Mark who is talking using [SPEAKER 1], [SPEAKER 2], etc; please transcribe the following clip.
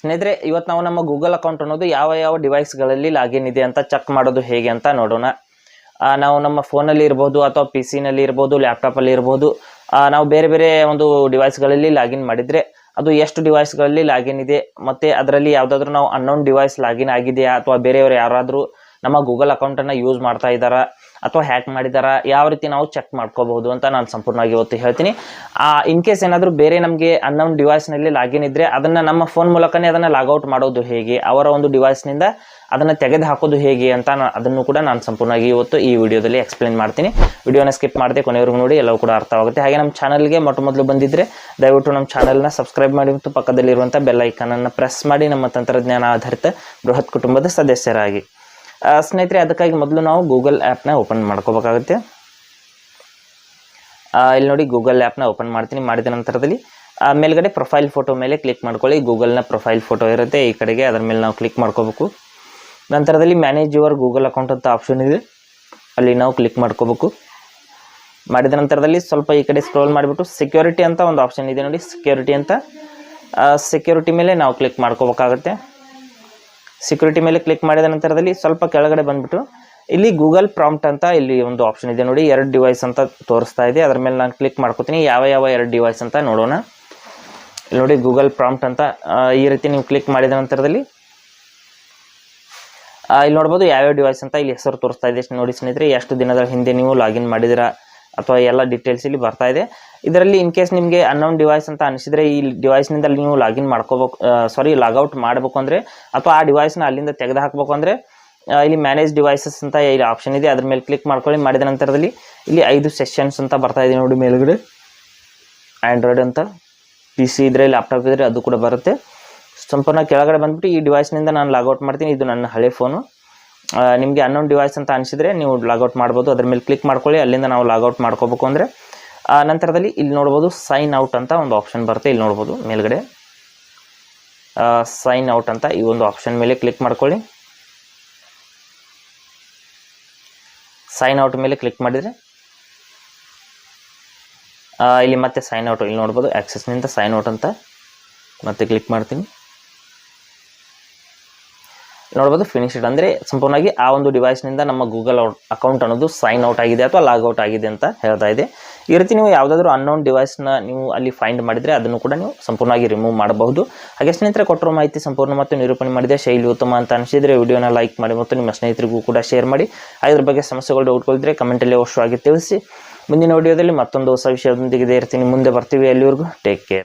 [SPEAKER 1] ಸ್ನೇಹಿತರೆ, ಇವತ್ತು ನಾವು ನಮ್ಮ ಗೂಗಲ್ ಅಕೌಂಟ್ ಅನ್ನೋದು ಯಾವ ಡಿವೈಸ್ಗಳಲ್ಲಿ ಲಾಗಿನ್ ಇದೆ ಅಂತ ಚೆಕ್ ಮಾಡೋದು ಹೇಗೆ ಅಂತ ನೋಡೋಣ. ನಾವು ನಮ್ಮ ಫೋನಲ್ಲಿ ಇರ್ಬೋದು ಅಥವಾ ಪಿ ಸಿನಲ್ಲಿ ಇರ್ಬೋದು, ಲ್ಯಾಪ್ಟಾಪಲ್ಲಿ ಇರ್ಬೋದು, ನಾವು ಬೇರೆ ಬೇರೆ ಒಂದು ಡಿವೈಸ್ಗಳಲ್ಲಿ ಲಾಗಿನ್ ಮಾಡಿದರೆ ಅದು ಎಷ್ಟು ಡಿವೈಸ್ಗಳಲ್ಲಿ ಲಾಗಿನ್ ಇದೆ, ಮತ್ತು ಅದರಲ್ಲಿ ಯಾವುದಾದ್ರೂ ನಾವು ಅನ್ನೋನ್ ಡಿವೈಸ್ ಲಾಗಿನ್ ಆಗಿದೆಯಾ ಅಥವಾ ಬೇರೆಯವರು ಯಾರಾದರೂ ನಮ್ಮ ಗೂಗಲ್ ಅಕೌಂಟನ್ನು ಯೂಸ್ ಮಾಡ್ತಾ ಇದ್ದಾರಾ ಅಥವಾ ಹ್ಯಾಕ್ ಮಾಡಿದಾರಾ, ಯಾವ ರೀತಿ ನಾವು ಚೆಕ್ ಮಾಡ್ಕೋಬಹುದು ಅಂತ ನಾನು ಸಂಪೂರ್ಣವಾಗಿ ಇವತ್ತು ಹೇಳ್ತೀನಿ. ಇನ್ ಕೇಸ್ ಏನಾದರೂ ಬೇರೆ ನಮಗೆ ಅನ್ನೋನ್ ಡಿವೈಸ್ನಲ್ಲಿ ಲಾಗಿನ್ ಇದ್ದರೆ ಅದನ್ನು ನಮ್ಮ ಫೋನ್ ಮೂಲಕನೇ ಅದನ್ನು ಲಾಗೌಟ್ ಮಾಡೋದು ಹೇಗೆ, ಅವರ ಒಂದು ಡಿವೈಸ್ನಿಂದ ಅದನ್ನು ತೆಗೆದು ಹಾಕೋದು ಹೇಗೆ ಅಂತ ಅದನ್ನು ಕೂಡ ನಾನು ಸಂಪೂರ್ಣವಾಗಿ ಇವತ್ತು ಈ ವಿಡಿಯೋದಲ್ಲಿ ಎಕ್ಸ್ಪ್ಲೇನ್ ಮಾಡ್ತೀನಿ. ವಿಡಿಯೋನ ಸ್ಕಿಪ್ ಮಾಡದೆ ಕೊನೆವರೆಗೂ ನೋಡಿ, ಎಲ್ಲವೂ ಕೂಡ ಅರ್ಥವಾಗುತ್ತೆ. ಹಾಗೆ ನಮ್ಮ ಚಾನಲ್ಗೆ ಮೊದಲು ಬಂದಿದ್ದರೆ ದಯವಿಟ್ಟು ನಮ್ಮ ಚಾನಲ್ನ ಸಬ್ಸ್ಕ್ರೈಬ್ ಮಾಡಿ ಮತ್ತು ಪಕ್ಕದಲ್ಲಿರುವಂಥ ಬೆಲ್ ಐಕಾನನ್ನು ಪ್ರೆಸ್ ಮಾಡಿ ನಮ್ಮ ತಂತ್ರಜ್ಞಾನ ಆಧಾರಿತ ಬೃಹತ್ ಕುಟುಂಬದ ಸದಸ್ಯರಾಗಿ. ಸ್ನೇಹಿತರೆ, ಅದಕ್ಕಾಗಿ ಮೊದಲು ನಾವು ಗೂಗಲ್ ಆ್ಯಪ್ನ ಓಪನ್ ಮಾಡ್ಕೋಬೇಕಾಗುತ್ತೆ. ಇಲ್ಲಿ ನೋಡಿ, ಗೂಗಲ್ ಆ್ಯಪ್ನ ಓಪನ್ ಮಾಡ್ತೀನಿ. ಮಾಡಿದ ನಂತರದಲ್ಲಿ ಮೇಲ್ಗಡೆ ಪ್ರೊಫೈಲ್ ಫೋಟೋ ಮೇಲೆ ಕ್ಲಿಕ್ ಮಾಡ್ಕೊಳ್ಳಿ. ಗೂಗಲ್ನ ಪ್ರೊಫೈಲ್ ಫೋಟೋ ಇರುತ್ತೆ ಈ ಕಡೆಗೆ, ಅದರ ಮೇಲೆ ನಾವು ಕ್ಲಿಕ್ ಮಾಡ್ಕೋಬೇಕು. ನಂತರದಲ್ಲಿ ಮ್ಯಾನೇಜ್ ಯುವರ್ ಗೂಗಲ್ ಅಕೌಂಟ್ ಅಂತ ಆಪ್ಷನ್ ಇದೆ, ಅಲ್ಲಿ ನಾವು ಕ್ಲಿಕ್ ಮಾಡ್ಕೋಬೇಕು. ಮಾಡಿದ ನಂತರದಲ್ಲಿ ಸ್ವಲ್ಪ ಈ ಕಡೆ ಸ್ಕ್ರೋಲ್ ಮಾಡಿಬಿಟ್ಟು ಸೆಕ್ಯೂರಿಟಿ ಅಂತ ಒಂದು ಆಪ್ಷನ್ ಇದೆ ನೋಡಿ, ಸೆಕ್ಯೂರಿಟಿ ಅಂತ. ಸೆಕ್ಯೂರಿಟಿ ಮೇಲೆ ನಾವು ಕ್ಲಿಕ್ ಮಾಡ್ಕೋಬೇಕಾಗುತ್ತೆ. ಸೆಕ್ಯೂರಿಟಿ ಮೇಲೆ ಕ್ಲಿಕ್ ಮಾಡಿದ ನಂತರದಲ್ಲಿ ಸ್ವಲ್ಪ ಕೆಳಗಡೆ ಬಂದುಬಿಟ್ಟು ಇಲ್ಲಿ ಗೂಗಲ್ ಪ್ರಾಂಪ್ಟ್ ಅಂತ ಇಲ್ಲಿ ಒಂದು ಆಪ್ಷನ್ ಇದೆ ನೋಡಿ, 2 ಡಿವೈಸ್ ಅಂತ ತೋರಿಸ್ತಾ ಇದೆ. ಅದರ ಮೇಲೆ ನಾನು ಕ್ಲಿಕ್ ಮಾಡ್ಕೋತೀನಿ. ಯಾವ 2 ಡಿವೈಸ್ ಅಂತ ನೋಡೋಣ. ಇಲ್ಲಿ ನೋಡಿ, ಗೂಗಲ್ ಪ್ರಾಂಪ್ಟ್ ಅಂತ ಈ ರೀತಿ ನೀವು ಕ್ಲಿಕ್ ಮಾಡಿದ ನಂತರದಲ್ಲಿ ಇಲ್ಲಿ ನೋಡ್ಬೋದು ಯಾವ್ಯಾವ ಡಿವೈಸ್ ಅಂತ ಇಲ್ಲಿ ಹೆಸರು ತೋರಿಸ್ತಾ ಇದೆ ನೋಡಿ. ಸ್ನೇಹಿತರೆ, ಎಷ್ಟು ದಿನದ ಹಿಂದೆ ನೀವು ಲಾಗಿನ್ ಮಾಡಿದಿರಾ ಅಥವಾ ಎಲ್ಲ ಡೀಟೇಲ್ಸ್ ಇಲ್ಲಿ ಬರ್ತಾ ಇದೆ. ಇದರಲ್ಲಿ ಇನ್ ಕೇಸ್ ನಿಮಗೆ ಅನ್ನೋನ್ ಡಿವೈಸ್ ಅಂತ ಅನಿಸಿದರೆ ಈ ಡಿವೈಸ್ನಿಂದ ನೀವು ಲಾಗಿನ್ ಮಾಡ್ಕೋಬೇಕು, ಲಾಗೌಟ್ ಮಾಡಬೇಕು ಅಂದರೆ ಅಥವಾ ಆ ಡಿವೈಸ್ನ ಅಲ್ಲಿಂದ ತೆಗೆದು ಹಾಕಬೇಕು ಅಂದರೆ ಇಲ್ಲಿ ಮ್ಯಾನೇಜ್ ಡಿವೈಸಸ್ ಅಂತ ಇಲ್ಲಿ ಆಪ್ಷನ್ ಇದೆ, ಅದ್ರ ಮೇಲೆ ಕ್ಲಿಕ್ ಮಾಡ್ಕೊಳ್ಳಿ. ಮಾಡಿದ ನಂತರದಲ್ಲಿ ಇಲ್ಲಿ 5 ಸೆಷನ್ಸ್ ಅಂತ ಬರ್ತಾ ಇದೆ ನೋಡಿ ಮೇಲ್ಗಡೆ. ಆ್ಯಂಡ್ರಾಯ್ಡ್ ಅಂತ, ಪಿ ಸಿ ಇದ್ದರೆ, ಲ್ಯಾಪ್ಟಾಪ್ ಇದ್ದರೆ ಅದು ಕೂಡ ಬರುತ್ತೆ. ಸಂಪೂರ್ಣ ಕೆಳಗಡೆ ಬಂದುಬಿಟ್ಟು ಈ ಡಿವೈಸ್ನಿಂದ ನಾನು ಲಾಗೌಟ್ ಮಾಡ್ತೀನಿ. ಇದು ನನ್ನ ಹಳೆ ಫೋನು. ನಿಮಗೆ ಅನ್ನೋನ್ ಡಿವೈಸ್ ಅಂತ ಅನಿಸಿದರೆ ನೀವು ಲಾಗೌಟ್ ಮಾಡ್ಬೋದು. ಅದ್ರ ಮೇಲೆ ಕ್ಲಿಕ್ ಮಾಡ್ಕೊಳ್ಳಿ. ಅಲ್ಲಿಂದ ನಾವು ಲಾಗೌಟ್ ಮಾಡ್ಕೋಬೇಕು ಅಂದರೆ ನಂತರದಲ್ಲಿ ಇಲ್ಲಿ ನೋಡ್ಬೋದು ಸೈನ್ ಔಟ್ ಅಂತ ಒಂದು ಆಪ್ಷನ್ ಬರುತ್ತೆ. ಇಲ್ಲಿ ನೋಡ್ಬೋದು ಮೇಲ್ಗಡೆ ಸೈನ್ ಔಟ್ ಅಂತ ಈ ಒಂದು ಆಪ್ಷನ್ ಮೇಲೆ ಕ್ಲಿಕ್ ಮಾಡ್ಕೊಳ್ಳಿ. ಸೈನ್ ಔಟ್ ಮೇಲೆ ಕ್ಲಿಕ್ ಮಾಡಿದರೆ ಇಲ್ಲಿ ಮತ್ತೆ ಸೈನ್ ಔಟ್ ಇಲ್ಲಿ ನೋಡ್ಬೋದು, ಆಕ್ಸೆಸ್ನಿಂದ ಸೈನ್ ಔಟ್ ಅಂತ ಮತ್ತೆ ಕ್ಲಿಕ್ ಮಾಡ್ತೀನಿ. ನೋಡ್ಬೋದು ಫಿನಿಶ್ಡ್, ಅಂದರೆ ಸಂಪೂರ್ಣವಾಗಿ ಆ ಒಂದು ಡಿವೈಸ್ನಿಂದ ನಮ್ಮ ಗೂಗಲ್ ಅಕೌಂಟ್ ಅನ್ನೋದು ಸೈನ್ ಔಟ್ ಆಗಿದೆ ಅಥವಾ ಲಾಗೌಟ್ ಆಗಿದೆ ಅಂತ ಹೇಳ್ತಾ ಇದೆ. ಈ ರೀತಿ ನೀವು ಯಾವುದಾದ್ರೂ ಅನ್ನೋನ್ ಡಿವೈಸ್ನ ನೀವು ಅಲ್ಲಿ ಫೈಂಡ್ ಮಾಡಿದರೆ ಅದನ್ನು ಕೂಡ ನೀವು ಸಂಪೂರ್ಣವಾಗಿ ರಿಮೂವ್ ಮಾಡಬಹುದು. ಹಾಗೆ ಸ್ನೇಹಿತರೆ, ಕೊಟ್ಟಿರೋ ಮಾಹಿತಿ ಸಂಪೂರ್ಣ ಮತ್ತು ನಿರೂಪಣೆ ಮಾಡಿದೆ, ಶೈಲಿ ಉತ್ತಮ ಅಂತ ಅನಿಸಿದರೆ ವಿಡಿಯೋನ ಲೈಕ್ ಮಾಡಿ ಮತ್ತು ನಿಮ್ಮ ಸ್ನೇಹಿತರಿಗೂ ಕೂಡ ಶೇರ್ ಮಾಡಿ. ಅದ್ರ ಬಗ್ಗೆ ಸಮಸ್ಯೆಗಳು ಡೌಟ್ಗಳಿದ್ರೆ ಕಮೆಂಟಲ್ಲಿ ಅವಶ್ಯವಾಗಿ ತಿಳಿಸಿ. ಮುಂದಿನ ವಿಡಿಯೋದಲ್ಲಿ ಮತ್ತೊಂದು ಹೊಸ ವಿಷಯದೊಂದಿಗೆ ಇರ್ತೀನಿ, ಮುಂದೆ ಬರ್ತೀವಿ. ಅಲ್ಲಿವರೆಗೂ ಟೇಕ್ ಕೇರ್.